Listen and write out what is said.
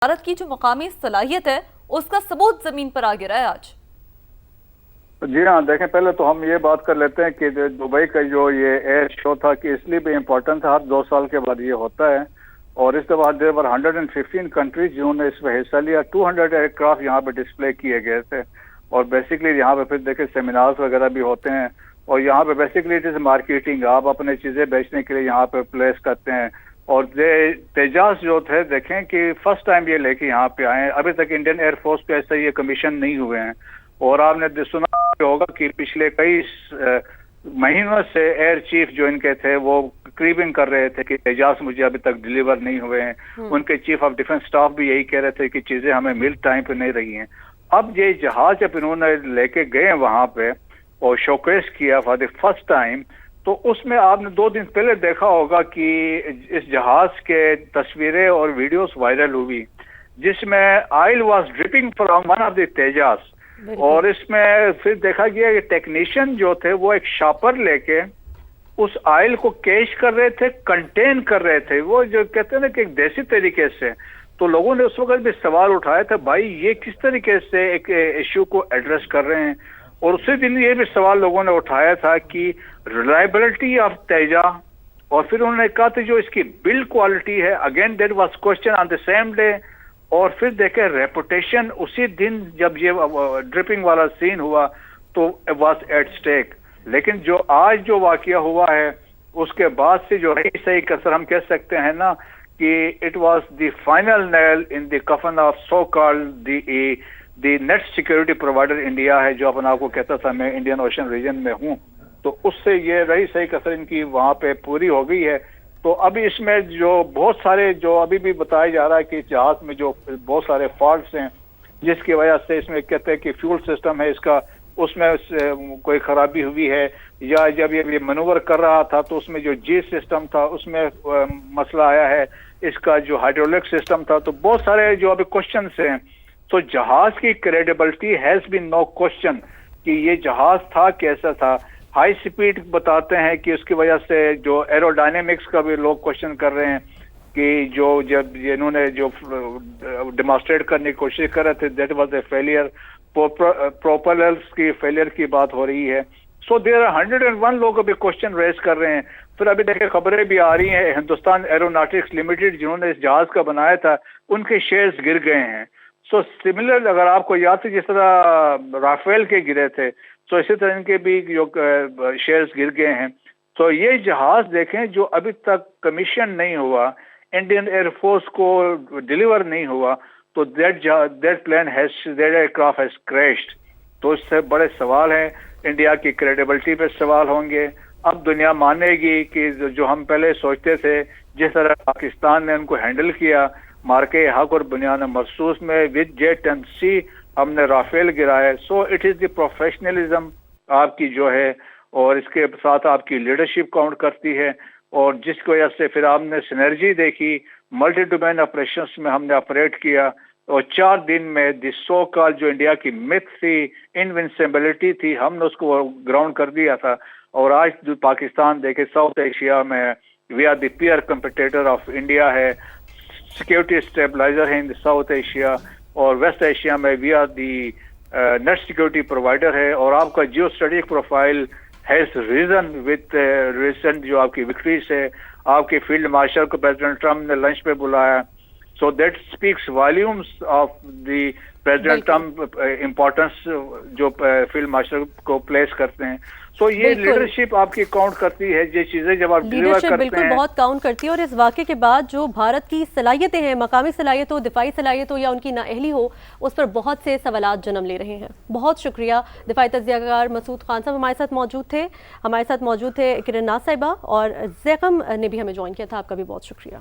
भारत की जो मकामी सलाहियत है उसका सबूत जमीन पर आ गिरा है आज। जी हाँ, देखें, पहले तो हम ये बात कर लेते हैं कि दुबई का जो ये एयर शो था कि इसलिए भी इम्पोर्टेंट था, हर 2 साल के बाद ये होता है। और इस दफा देर वर 115 कंट्रीज जिन्होंने इसमें हिस्सा लिया। 200 एयरक्राफ्ट यहाँ पे डिस्प्ले किए गए थे। और बेसिकली यहाँ पे फिर देखें सेमिनार्स वगैरह भी होते हैं। और यहाँ पे बेसिकली इट इज मार्केटिंग, आप अपने चीजें बेचने के लिए यहाँ पे प्लेस करते हैं। और तेजास जो थे, देखें कि फर्स्ट टाइम ये लेके यहाँ पे आए हैं। अभी तक इंडियन एयरफोर्स पे ऐसा ये कमीशन नहीं हुए हैं। और आपने सुना होगा कि पिछले कई महीनों से एयर चीफ जो इनके थे वो क्रीबिंग कर रहे थे कि तेजास मुझे अभी तक डिलीवर नहीं हुए हैं। उनके चीफ ऑफ डिफेंस स्टाफ भी यही कह रहे थे कि चीजें हमें मिल टाइम पे नहीं रही हैं। अब ये जहाज जब इन्होंने लेके गए वहां पे और शोकेस किया फॉर द फर्स्ट टाइम, तो उसमें आपने 2 दिन पहले देखा होगा कि इस जहाज के तस्वीरें और वीडियोस वायरल हुई जिसमें oil was dripping from one of the Tejas. और इसमें फिर देखा गया कि टेक्नीशियन जो थे वो एक शॉपर लेके उस ऑयल को कैश कर रहे थे, कंटेन कर रहे थे, वो जो कहते हैं ना कि एक देसी तरीके से। तो लोगों ने उस वक्त भी सवाल उठाया था, भाई ये किस तरीके से एक इश्यू को एड्रेस कर रहे हैं। और उसी दिन ये भी सवाल लोगों ने उठाया था कि रिलायबिलिटी ऑफ तेजा। और फिर उन्होंने कहा था जो इसकी बिल्ड क्वालिटी है, again there was question on the same day. और फिर देखे रेपुटेशन उसी दिन जब ये ड्रिपिंग वाला सीन हुआ तो वाज एट स्टेक। लेकिन जो आज जो वाकया हुआ है उसके बाद से जो रही सही कसर हम कह सकते हैं ना कि it was the final nail in the coffin of so called the net security provider India है, जो अपने आप को कहता था मैं इंडियन ओशन रीजन में हूं। तो उससे ये रही सही कसर इनकी वहां पे पूरी हो गई है। तो अभी इसमें जो बहुत सारे जो अभी भी बताया जा रहा है कि जहाज में जो बहुत सारे फॉल्ट्स हैं जिसकी वजह से इसमें कहते हैं कि फ्यूल सिस्टम है इसका, उसमें कोई खराबी हुई है, या जब ये मनूवर कर रहा था तो उसमें जो जी सिस्टम था उसमें मसला आया है, इसका जो हाइड्रोलिक सिस्टम था। तो बहुत सारे जो अभी क्वेश्चन हैं। तो जहाज की credibility has been no question कि ये जहाज था कैसा था। हाई स्पीड बताते हैं कि उसकी वजह से जो एरोडायनेमिक्स का भी लोग क्वेश्चन कर रहे हैं कि जो जब इन्होंने जो डेमोन्स्ट्रेट करने की कोशिश कर रहे थे that was a failure. Propellers की फेलियर की बात हो रही है। सो देयर आर 101 लोग अभी क्वेश्चन रेज कर रहे हैं। फिर अभी देखिए खबरें भी आ रही हैं, हिंदुस्तान एरोनॉटिक्स लिमिटेड जिन्होंने इस जहाज का बनाया था उनके शेयर्स गिर गए हैं। सो सिमिलर अगर आपको याद है जिस तरह राफेल के गिरे थे, तो इसी तरह इनके भी जो शेयर्स गिर गए हैं। तो ये जहाज देखें जो अभी तक कमीशन नहीं हुआ, इंडियन एयरफोर्स को डिलीवर नहीं हुआ, तो that plane has that aircraft has crashed. तो इससे बड़े सवाल हैं, इंडिया की क्रेडिबिलिटी पे सवाल होंगे। अब दुनिया मानेगी कि जो हम पहले सोचते थे जिस तरह पाकिस्तान ने उनको हैंडल किया मार्के हक और बुनियाद मखसूस में विद जेट एंड सी हमने राफेल गिराया। So it is the professionalism आपकी जो है, और इसके साथ आपकी लीडरशिप काउंट करती है। और जिसकी वजह से फिर आपने सिनर्जी देखी, मल्टी डोमेन ऑपरेशंस में हमने ऑपरेट किया। और 4 दिन में द सो कॉल्ड जो इंडिया की मिथ थी, इनविंसिबिलिटी थी, हमने उसको ग्राउंड कर दिया था। और आज जो पाकिस्तान देखे साउथ एशिया में we are the peer competitor of India है, सिक्योरिटी स्टेबलाइजर है इन साउथ एशिया। और वेस्ट एशिया में we are the net security provider है। और आपका geo strategic profile has risen with recent जो आपकी विक्ट्रीज है। आपके फील्ड मार्शल को प्रेसिडेंट ट्रम्प ने लंच पे बुलाया। So that speaks volumes of the president Trump importance जो फील्ड मार्शल को प्लेस करते हैं। सो ये लीडरशिप आपकी काउंट करती है, ये चीजें जब आप डिलीवर करते हैं बिल्कुल बहुत काउंट करती है। और इस वाक़े के बाद जो भारत की सलाहियतें हैं, मकामी सलाहियत हो, दिफाई सलाहियत हो या उनकी नाअहली हो, उस पर बहुत से सवालात जन्म ले रहे हैं। बहुत शुक्रिया। दिफाई तज्ज़ियाकार मसूद खान साहब हमारे साथ मौजूद थे किरण नाज साहिबा, और ज़ैकम ने भी हमें ज्वाइन किया था। आपका भी बहुत शुक्रिया।